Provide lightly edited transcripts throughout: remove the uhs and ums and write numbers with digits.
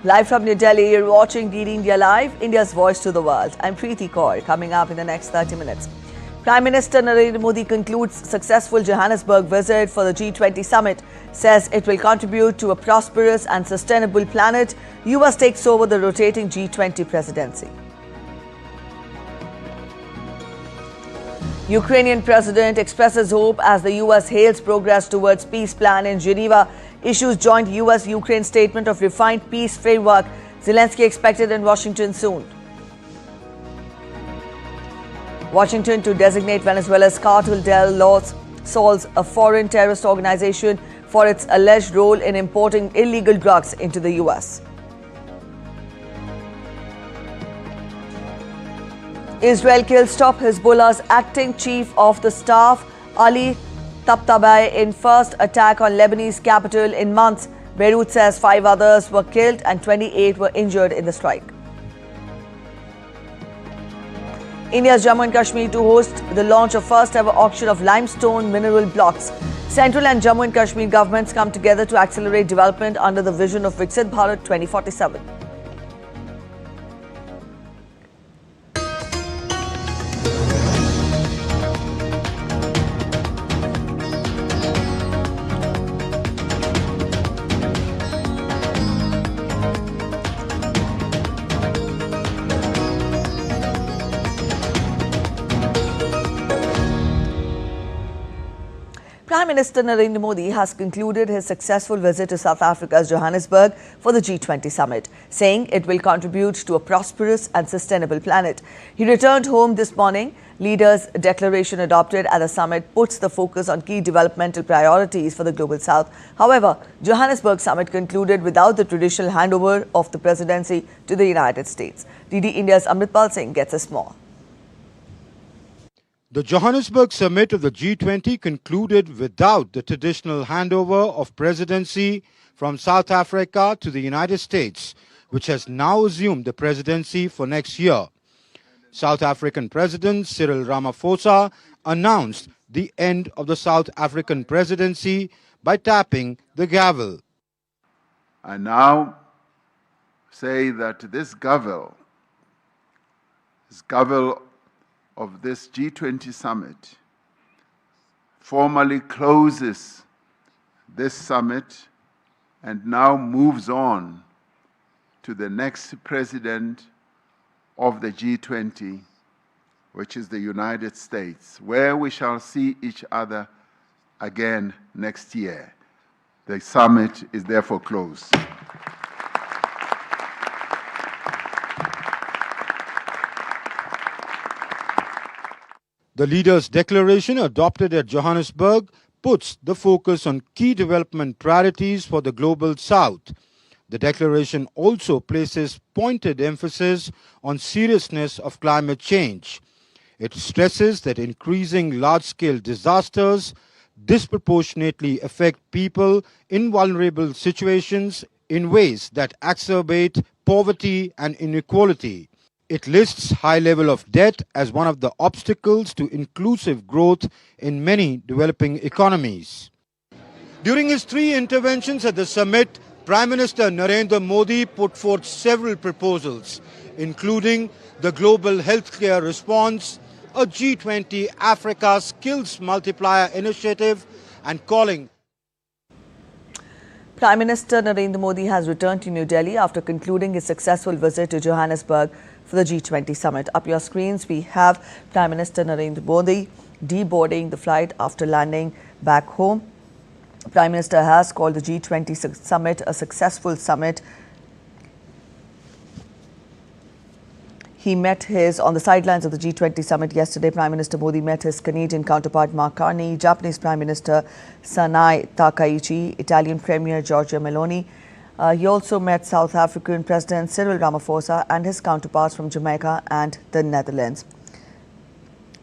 Live from New Delhi, you're watching DD India Live, India's voice to the world. I'm Preeti Kaur. Coming up in the next 30 minutes. Prime Minister Narendra Modi concludes successful Johannesburg visit for the G20 summit, says it will contribute to a prosperous and sustainable planet. U.S. takes over the rotating G20 presidency. Ukrainian president expresses hope as the U.S. hails progress towards peace plan in Geneva, issues joint U.S. Ukraine statement of refined peace framework. Zelensky expected in Washington soon. Washington to designate Venezuela's Cartel solves a foreign terrorist organization for its alleged role in importing illegal drugs into the U.S. Israel kills top Hezbollah's acting chief of the staff, Ali Tabtabai, in first attack on Lebanese capital in months. Beirut says 5 others were killed and 28 were injured in the strike. India's Jammu and Kashmir to host the launch of first ever auction of limestone mineral blocks. Central and Jammu and Kashmir governments come together to accelerate development under the vision of Viksit Bharat 2047. Prime Minister Narendra Modi has concluded his successful visit to South Africa's Johannesburg for the G20 summit, saying it will contribute to a prosperous and sustainable planet. He returned home this morning. Leaders' declaration adopted at the summit puts the focus on key developmental priorities for the Global South. However, Johannesburg summit concluded without the traditional handover of the presidency to the United States. DD India's Amritpal Singh gets us more. The Johannesburg summit of the G20 concluded without the traditional handover of presidency from South Africa to the United States, which has now assumed the presidency for next year. South African President Cyril Ramaphosa announced the end of the South African presidency by tapping the gavel. I now say that this gavel of this G20 summit formally closes this summit and now moves on to the next president of the G20, which is the United States, where we shall see each other again next year. The summit is therefore closed. The leaders' declaration adopted at Johannesburg puts the focus on key development priorities for the Global South. The declaration also places pointed emphasis on seriousness of climate change. It stresses that increasing large-scale disasters disproportionately affect people in vulnerable situations in ways that exacerbate poverty and inequality. It lists high level of debt as one of the obstacles to inclusive growth in many developing economies. During his 3 interventions at the summit, Prime Minister Narendra Modi put forth several proposals, including the global healthcare response, a G20 Africa Skills Multiplier Initiative, and calling. Prime Minister Narendra Modi has returned to New Delhi after concluding his successful visit to Johannesburg for the G20 summit. Up your screens, we have Prime Minister Narendra Modi deboarding the flight after landing back home. Prime Minister has called the G20 summit a successful summit. He met on the sidelines of the G20 summit yesterday. Prime Minister Modi met his Canadian counterpart Mark Carney, Japanese Prime Minister Sanai Takaichi, Italian Premier Giorgia Meloni. He also met South African President Cyril Ramaphosa and his counterparts from Jamaica and the Netherlands.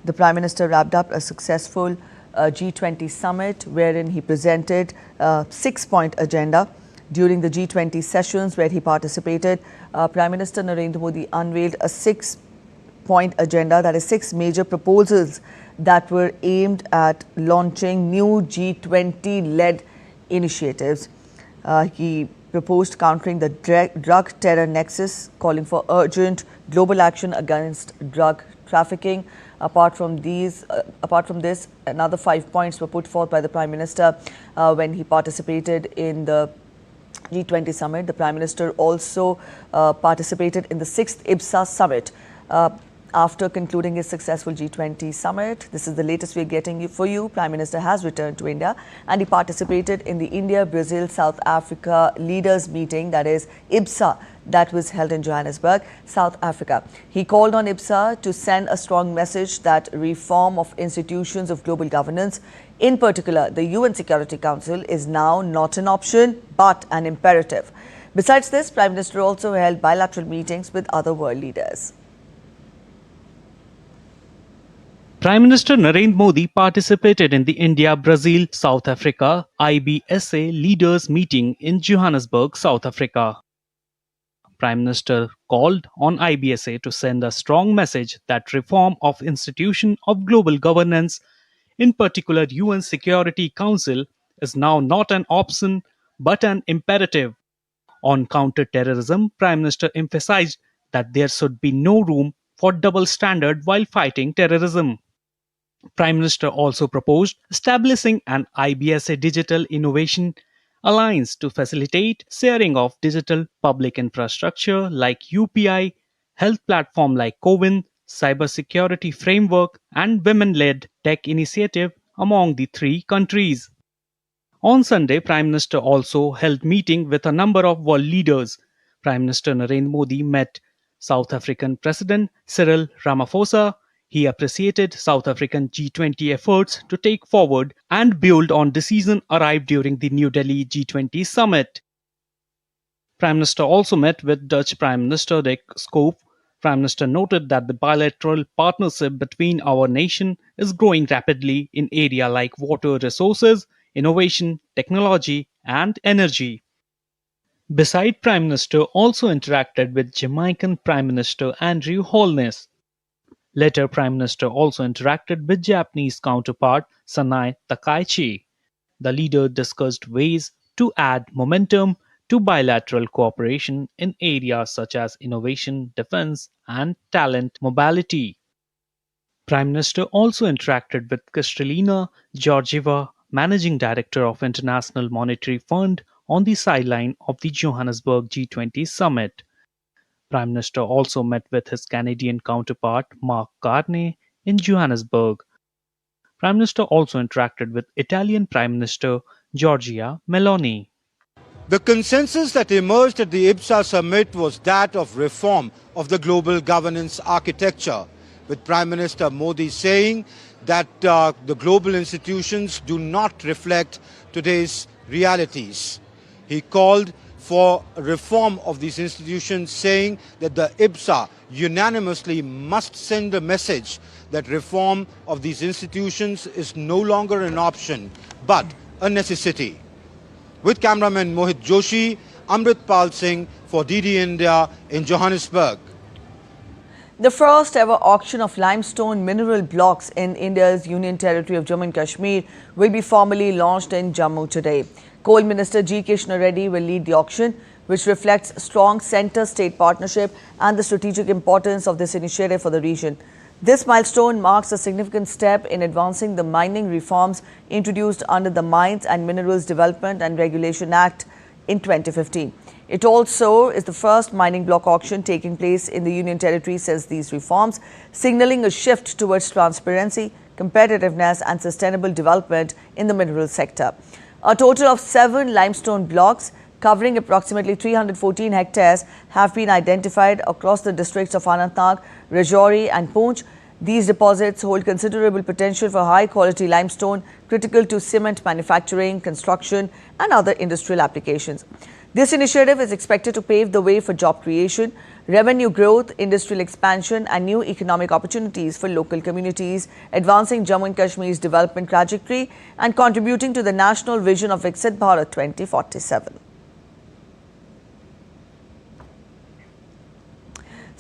The Prime Minister wrapped up a successful G20 summit wherein he presented a 6-point agenda. During the G20 sessions where he participated, Prime Minister Narendra Modi unveiled a 6-point agenda, that is 6 major proposals that were aimed at launching new G20-led initiatives. He proposed countering the drug terror nexus, calling for urgent global action against drug trafficking. Apart from this, another 5 points were put forth by the Prime Minister when he participated in the G20 summit. The Prime Minister also participated in the 6th IBSA summit. After concluding his successful G20 summit, this is the latest we're getting for you. Prime Minister has returned to India and he participated in the India, Brazil, South Africa leaders meeting, that is IBSA, that was held in Johannesburg, South Africa. He called on IBSA to send a strong message that reform of institutions of global governance, in particular the UN Security Council, is now not an option but an imperative. Besides this, Prime Minister also held bilateral meetings with other world leaders. Prime Minister Narendra Modi participated in the India, Brazil, South Africa IBSA leaders meeting in Johannesburg, South Africa. Prime Minister called on IBSA to send a strong message that reform of institution of global governance, in particular UN Security Council, is now not an option but an imperative. On counter-terrorism, Prime Minister emphasized that there should be no room for double standard while fighting terrorism. Prime Minister also proposed establishing an IBSA Digital Innovation Alliance to facilitate sharing of digital public infrastructure like UPI, health platform like CoWIN, cybersecurity framework, and women-led tech initiative among the three countries. On Sunday, Prime Minister also held meeting with a number of world leaders. Prime Minister Narendra Modi met South African President Cyril Ramaphosa. He appreciated South African G20 efforts to take forward and build on decisions arrived during the New Delhi G20 summit. Prime Minister also met with Dutch Prime Minister De Schoof. Prime Minister noted that the bilateral partnership between our nation is growing rapidly in areas like water resources, innovation, technology, and energy. Besides, Prime Minister also interacted with Jamaican Prime Minister Andrew Holness. Later, Prime Minister also interacted with Japanese counterpart Sanai Takaichi. The leader discussed ways to add momentum to bilateral cooperation in areas such as innovation, defense, and talent mobility. Prime Minister also interacted with Kristalina Georgieva, Managing Director of International Monetary Fund, on the sideline of the Johannesburg G20 summit. Prime Minister also met with his Canadian counterpart Mark Carney in Johannesburg. Prime Minister also interacted with Italian Prime Minister Giorgia Meloni. The consensus that emerged at the IBSA summit was that of reform of the global governance architecture, with Prime Minister Modi saying that the global institutions do not reflect today's realities. He called for reform of these institutions, saying that the IBSA unanimously must send a message that reform of these institutions is no longer an option but a necessity. With cameraman Mohit Joshi, Amritpal Singh for DD India in Johannesburg. The first ever auction of limestone mineral blocks in India's Union Territory of Jammu and Kashmir will be formally launched in Jammu today. Coal Minister G. Krishna Reddy will lead the auction, which reflects strong centre-state partnership and the strategic importance of this initiative for the region. This milestone marks a significant step in advancing the mining reforms introduced under the Mines and Minerals Development and Regulation Act in 2015. It also is the first mining block auction taking place in the Union Territory since these reforms, signalling a shift towards transparency, competitiveness and sustainable development in the mineral sector. A total of 7 limestone blocks covering approximately 314 hectares have been identified across the districts of Anantnag, Rajouri and Poonch. These deposits hold considerable potential for high-quality limestone critical to cement manufacturing, construction and other industrial applications. This initiative is expected to pave the way for job creation, revenue growth, industrial expansion and new economic opportunities for local communities, advancing Jammu and Kashmir's development trajectory and contributing to the national vision of Viksit Bharat 2047.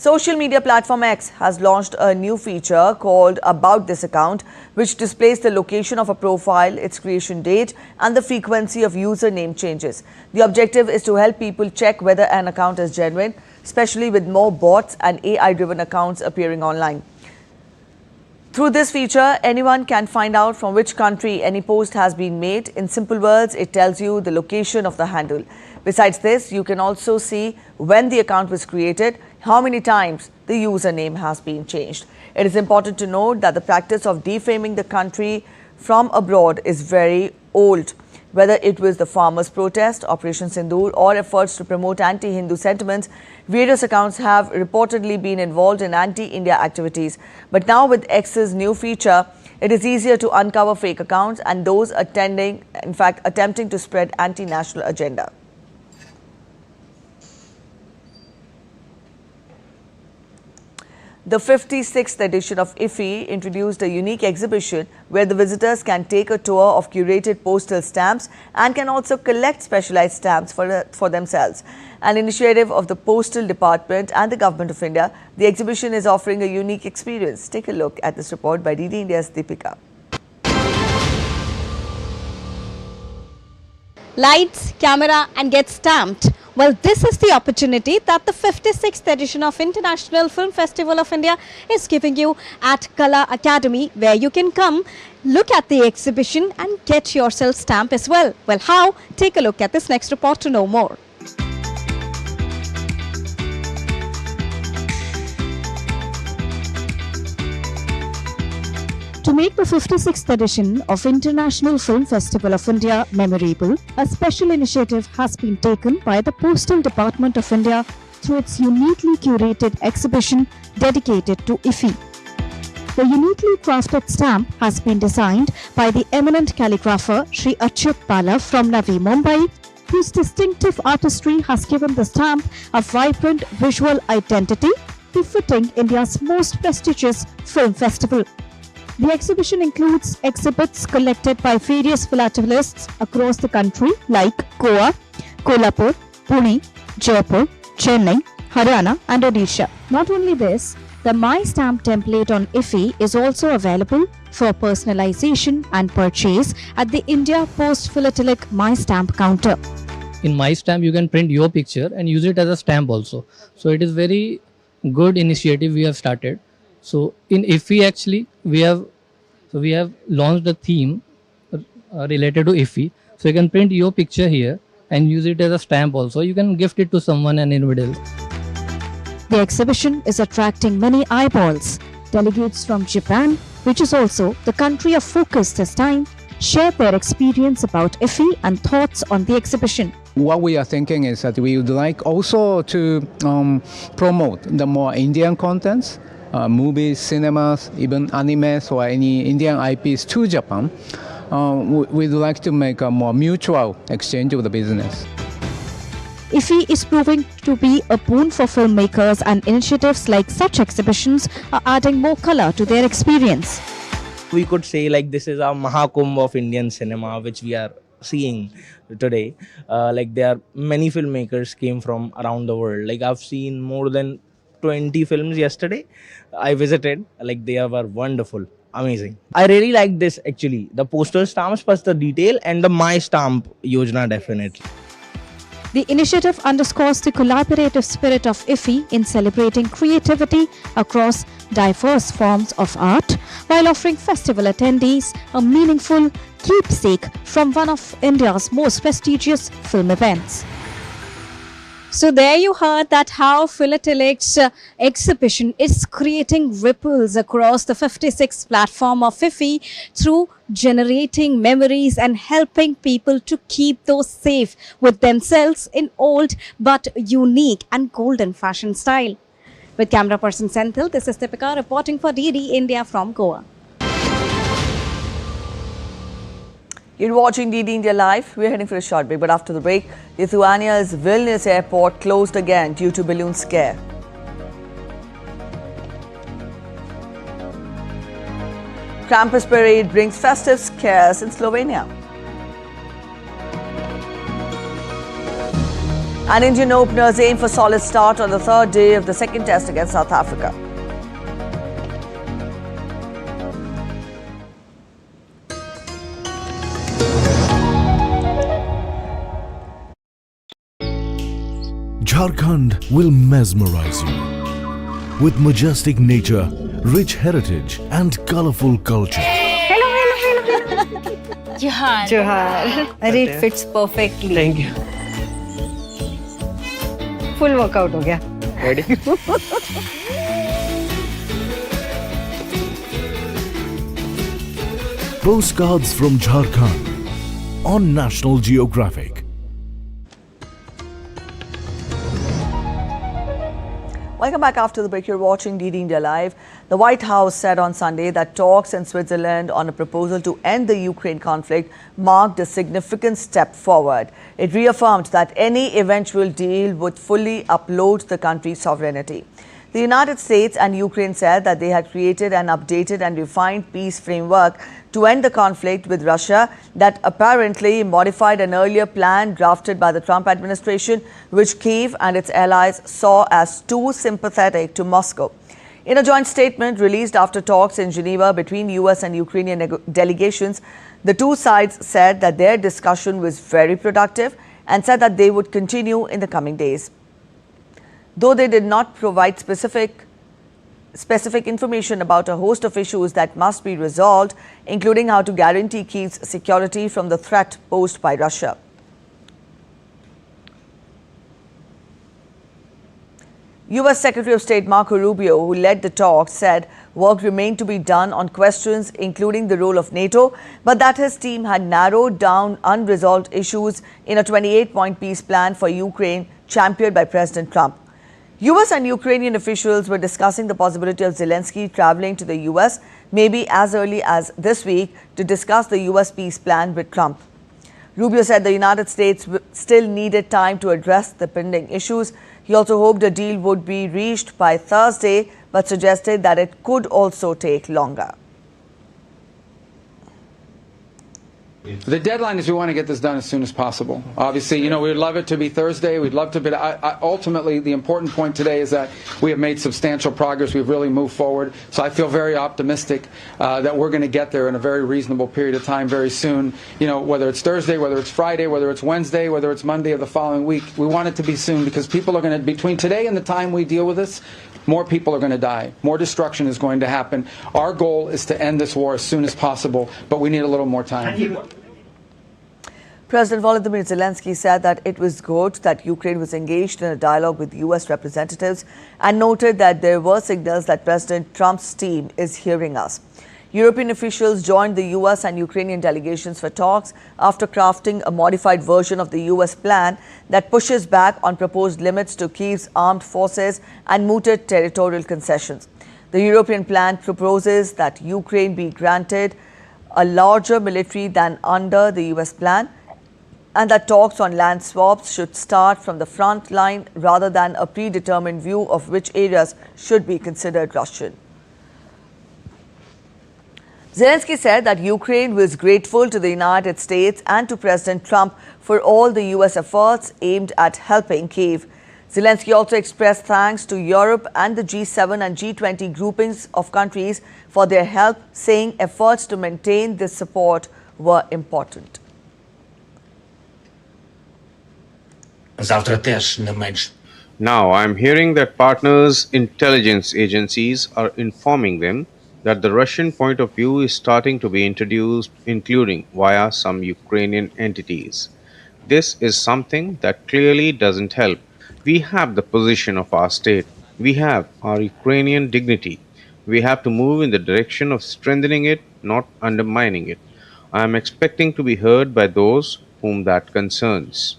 Social media platform X has launched a new feature called About This Account, which displays the location of a profile, its creation date, and the frequency of username changes. The objective is to help people check whether an account is genuine, especially with more bots and AI-driven accounts appearing online. Through this feature, anyone can find out from which country any post has been made. In simple words, it tells you the location of the handle. Besides this, you can also see when the account was created, how many times the username has been changed. It is important to note that the practice of defaming the country from abroad is very old. Whether it was the farmers' protest, Operation Sindoor, or efforts to promote anti-Hindu sentiments, various accounts have reportedly been involved in anti-India activities. But now with X's new feature, it is easier to uncover fake accounts and those attempting to spread anti-national agenda. The 56th edition of IFI introduced a unique exhibition where the visitors can take a tour of curated postal stamps and can also collect specialized stamps for themselves. An initiative of the Postal Department and the Government of India, the exhibition is offering a unique experience. Take a look at this report by DD India's Deepika. Lights, camera and get stamped. Well, this is the opportunity that the 56th edition of International Film Festival of India is giving you at Kala Academy, where you can come, look at the exhibition and get yourself stamp as well. Well, how? Take a look at this next report to know more. To make the 56th edition of International Film Festival of India memorable, a special initiative has been taken by the Postal Department of India through its uniquely curated exhibition dedicated to IFI. The uniquely crafted stamp has been designed by the eminent calligrapher Sri Achyut Pala from Navi Mumbai, whose distinctive artistry has given the stamp a vibrant visual identity befitting India's most prestigious film festival. The exhibition includes exhibits collected by various philatelists across the country like Goa, Kolhapur, Pune, Jaipur, Chennai, Haryana and Odisha. Not only this, the My Stamp template on IFI is also available for personalization and purchase at the India Post Philatelic My Stamp counter. In My Stamp, you can print your picture and use it as a stamp also. So it is very good initiative we have started. So in IFI actually we have launched a theme related to IFI. So you can print your picture here and use it as a stamp also. You can gift it to someone and anybody else. The exhibition is attracting many eyeballs. Delegates from Japan, which is also the country of focus this time, share their experience about IFI and thoughts on the exhibition. What we are thinking is that we would like also to promote the more Indian contents, movies, cinemas, even animes or any Indian IPs to Japan. We'd like to make a more mutual exchange of the business. IFI is proving to be a boon for filmmakers, and initiatives like such exhibitions are adding more color to their experience. We could say like this is our Mahakumbh of Indian cinema, which we are seeing today. Like there are many filmmakers came from around the world. Like I've seen more than 20 films yesterday. I visited, like they were wonderful, amazing. I really like this actually, the postal stamps plus the detail and the My Stamp Yojana definitely. The initiative underscores the collaborative spirit of IFI in celebrating creativity across diverse forms of art, while offering festival attendees a meaningful keepsake from one of India's most prestigious film events. So there you heard that how Philatelics exhibition is creating ripples across the 56th platform of IFI through generating memories and helping people to keep those safe with themselves in old but unique and golden fashion style. With camera person Senthil, this is Deepika reporting for DD India from Goa. You're watching DD India Live. We're heading for a short break, but after the break, Lithuania's Vilnius airport closed again due to balloon scare. Krampus parade brings festive scares in Slovenia. And Indian openers aim for solid start on the third day of the second test against South Africa. Jharkhand will mesmerize you with majestic nature, rich heritage and colorful culture. Hello. Johar. It fits perfectly. Thank you. Full workout हो गया. Ready? Postcards from Jharkhand on National Geographic. Welcome back after the break. You're watching DD India Live. The White House said on Sunday that talks in Switzerland on a proposal to end the Ukraine conflict marked a significant step forward. It reaffirmed that any eventual deal would fully uphold the country's sovereignty. The United States and Ukraine said that they had created an updated and refined peace framework to end the conflict with Russia that apparently modified an earlier plan drafted by the Trump administration, which Kyiv and its allies saw as too sympathetic to Moscow. In a joint statement released after talks in Geneva between US and Ukrainian delegations, the two sides said that their discussion was very productive and said that they would continue in the coming days. Though they did not provide specific information about a host of issues that must be resolved, including how to guarantee Kyiv's security from the threat posed by Russia. U.S. Secretary of State Marco Rubio, who led the talks, said work remained to be done on questions including the role of NATO, but that his team had narrowed down unresolved issues in a 28-point peace plan for Ukraine championed by President Trump. U.S. and Ukrainian officials were discussing the possibility of Zelensky traveling to the U.S. maybe as early as this week to discuss the U.S. peace plan with Trump. Rubio said the United States still needed time to address the pending issues. He also hoped a deal would be reached by Thursday, but suggested that it could also take longer. The deadline is we want to get this done as soon as possible. Obviously, we'd love it to be Thursday. We'd love to be. Ultimately, the important point today is that we have made substantial progress. We've really moved forward. So I feel very optimistic that we're going to get there in a very reasonable period of time very soon. Whether it's Thursday, whether it's Friday, whether it's Wednesday, whether it's Monday of the following week, we want it to be soon because people are going to, between today and the time we deal with this, more people are going to die. More destruction is going to happen. Our goal is to end this war as soon as possible, but we need a little more time. President Volodymyr Zelensky said that it was good that Ukraine was engaged in a dialogue with U.S. representatives and noted that there were signals that President Trump's team is hearing us. European officials joined the U.S. and Ukrainian delegations for talks after crafting a modified version of the U.S. plan that pushes back on proposed limits to Kyiv's armed forces and mooted territorial concessions. The European plan proposes that Ukraine be granted a larger military than under the U.S. plan, and that talks on land swaps should start from the front line rather than a predetermined view of which areas should be considered Russian. Zelensky said that Ukraine was grateful to the United States and to President Trump for all the U.S. efforts aimed at helping Kyiv. Zelensky also expressed thanks to Europe and the G7 and G20 groupings of countries for their help, saying efforts to maintain this support were important. Now, I am hearing that partners' intelligence agencies are informing them that the Russian point of view is starting to be introduced, including via some Ukrainian entities. This is something that clearly doesn't help. We have the position of our state. We have our Ukrainian dignity. We have to move in the direction of strengthening it, not undermining it. I am expecting to be heard by those whom that concerns.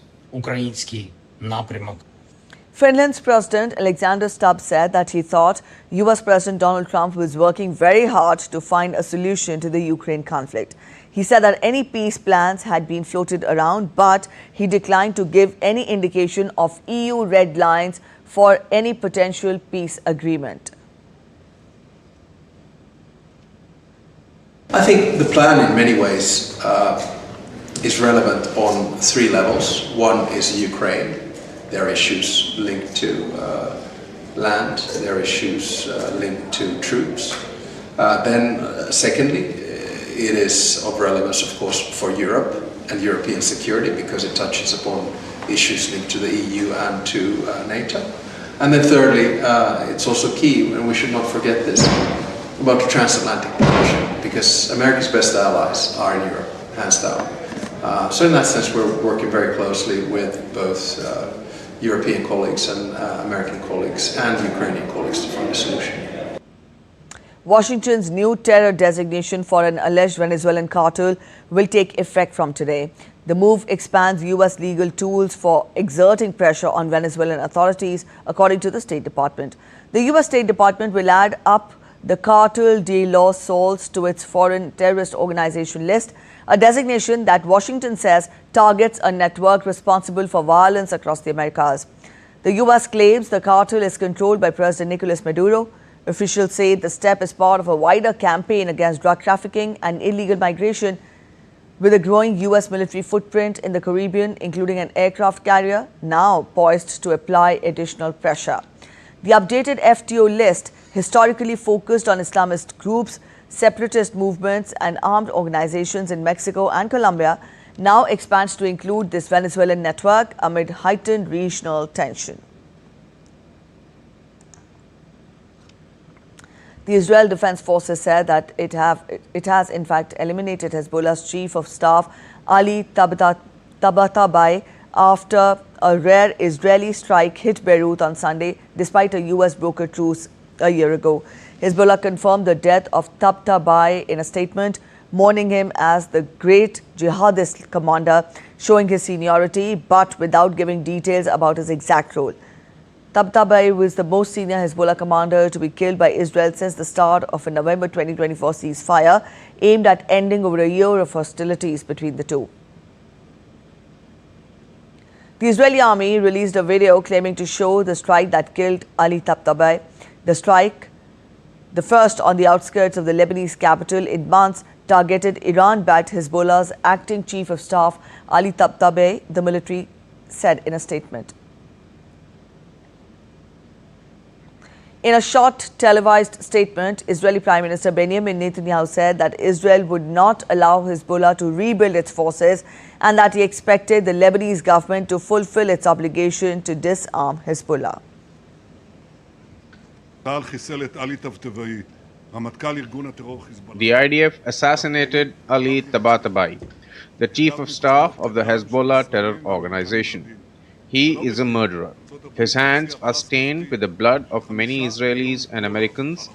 Finland's President Alexander Stubb said that he thought U.S. President Donald Trump was working very hard to find a solution to the Ukraine conflict. He said that any peace plans had been floated around, but he declined to give any indication of EU red lines for any potential peace agreement. I think the plan in many ways is relevant on three levels. One is Ukraine. There are issues linked to land, there are issues linked to troops. Secondly, it is of relevance, of course, for Europe and European security because it touches upon issues linked to the EU and to NATO. And then thirdly, it's also key, and we should not forget this, about the transatlantic partnership, because America's best allies are in Europe, hands down. So in that sense, we're working very closely with both European colleagues and American colleagues and Ukrainian colleagues to find a solution. Washington's new terror designation for an alleged Venezuelan cartel will take effect from today. The move expands U.S. legal tools for exerting pressure on Venezuelan authorities, according to the State Department. The U.S. State Department will add up the Cartel de los Sols to its foreign terrorist organization list, a designation that Washington says targets a network responsible for violence across the Americas. The U.S. claims the cartel is controlled by President Nicolas Maduro. Officials say the step is part of a wider campaign against drug trafficking and illegal migration, with a growing U.S. military footprint in the Caribbean, including an aircraft carrier, now poised to apply additional pressure. The updated FTO list, historically focused on Islamist groups, separatist movements and armed organizations in Mexico and Colombia, now expands to include this Venezuelan network amid heightened regional tension. The Israel Defense Forces said that it has in fact eliminated Hezbollah's chief of staff Ali Tabatabai after a rare Israeli strike hit Beirut on Sunday, despite a U.S. brokered truce a year ago. Hezbollah confirmed the death of Tabatabai in a statement, mourning him as the great jihadist commander, showing his seniority, but without giving details about his exact role. Tabatabai was the most senior Hezbollah commander to be killed by Israel since the start of a November 2024 ceasefire aimed at ending over a year of hostilities between the two. The Israeli army released a video claiming to show the strike that killed Ali Tabatabai. The strike, the first on the outskirts of the Lebanese capital in months, targeted Iran-backed Hezbollah's acting chief of staff Ali Tabatabai, the military said in a statement. In a short televised statement, Israeli Prime Minister Benjamin Netanyahu said that Israel would not allow Hezbollah to rebuild its forces and that he expected the Lebanese government to fulfill its obligation to disarm Hezbollah. The IDF assassinated Ali Tabatabai, the chief of staff of the Hezbollah terror organization. He is a murderer. His hands are stained with the blood of many Israelis and Americans,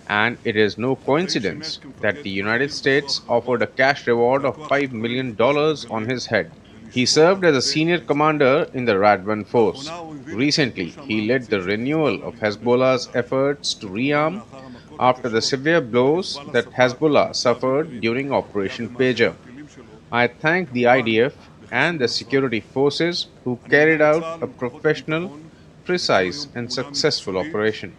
and it is no coincidence that the United States offered a cash reward of $5 million on his head. He served as a senior commander in the Radwan force. Recently, he led the renewal of Hezbollah's efforts to rearm after the severe blows that Hezbollah suffered during Operation Pager. I thank the IDF and the security forces who carried out a professional, precise and successful operation.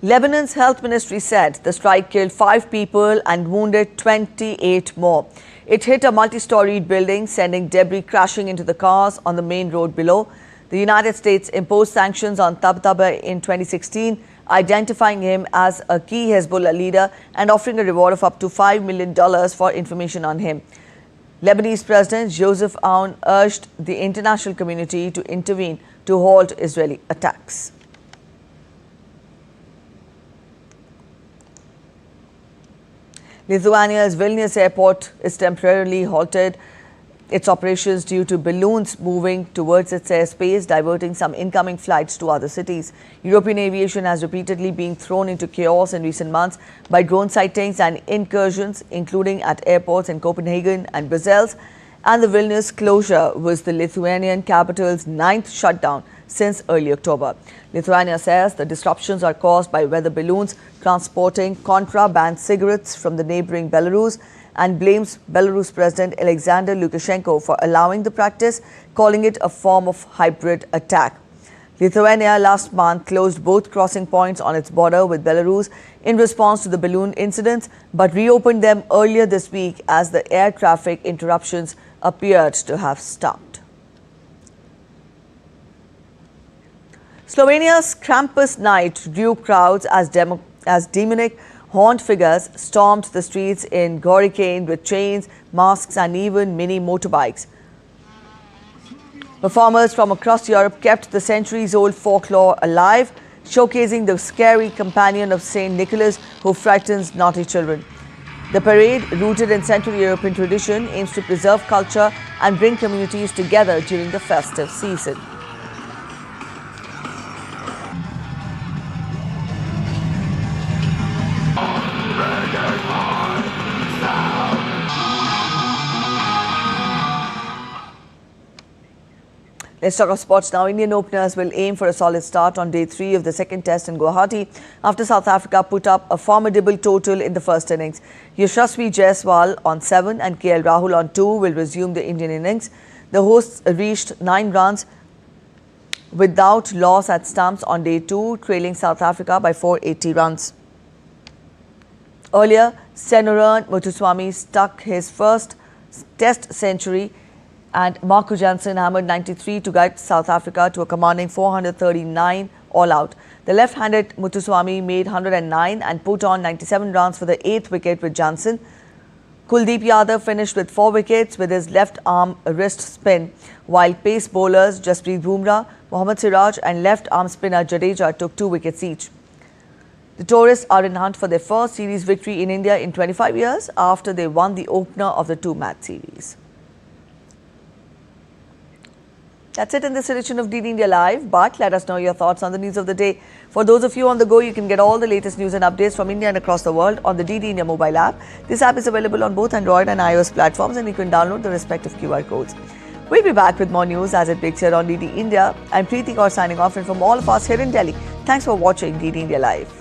Lebanon's health ministry said the strike killed 5 people and wounded 28 more. It hit a multi-storied building, sending debris crashing into the cars on the main road below. The United States imposed sanctions on Tabatabai in 2016, identifying him as a key Hezbollah leader and offering a reward of up to $5 million for information on him. Lebanese President Joseph Aoun urged the international community to intervene to halt Israeli attacks. Lithuania's Vilnius airport is temporarily halted its operations due to balloons moving towards its airspace, diverting some incoming flights to other cities. European aviation has repeatedly been thrown into chaos in recent months by drone sightings and incursions, including at airports in Copenhagen and Brussels. And the Vilnius closure was the Lithuanian capital's 9th shutdown since early October. Lithuania says the disruptions are caused by weather balloons transporting contraband cigarettes from the neighboring Belarus, and blames Belarus President Alexander Lukashenko for allowing the practice, calling it a form of hybrid attack. Lithuania last month closed both crossing points on its border with Belarus in response to the balloon incidents, but reopened them earlier this week as the air traffic interruptions appeared to have stopped. Slovenia's Krampus night drew crowds as demonic horned figures stormed the streets in Goričan with chains, masks and even mini motorbikes. Performers from across Europe kept the centuries-old folklore alive, showcasing the scary companion of Saint Nicholas who frightens naughty children. The parade, rooted in Central European tradition, aims to preserve culture and bring communities together during the festive season. Let's talk of sports now. Indian openers will aim for a solid start on day 3 of the second test in Guwahati after South Africa put up a formidable total in the first innings. Yashasvi Jaiswal on 7 and KL Rahul on 2 will resume the Indian innings. The hosts reached 9 runs without loss at stumps on day 2, trailing South Africa by 480 runs. Earlier, Senoran Muthuswamy stuck his first test century and Marco Jansen hammered 93 to guide South Africa to a commanding 439 all-out. The left-handed Muthuswamy made 109 and put on 97 runs for the 8th wicket with Jansen. Kuldeep Yadav finished with 4 wickets with his left-arm wrist spin, while pace bowlers Jasprit Bumrah, Mohammad Siraj and left-arm spinner Jadeja took 2 wickets each. The tourists are in hunt for their first series victory in India in 25 years after they won the opener of the 2-match series. That's it in this edition of DD India Live, but let us know your thoughts on the news of the day. For those of you on the go, you can get all the latest news and updates from India and across the world on the DD India mobile app. This app is available on both Android and iOS platforms and you can download the respective QR codes. We'll be back with more news as it breaks here on DD India. I'm Preeti Kaur signing off, and from all of us here in Delhi, thanks for watching DD India Live.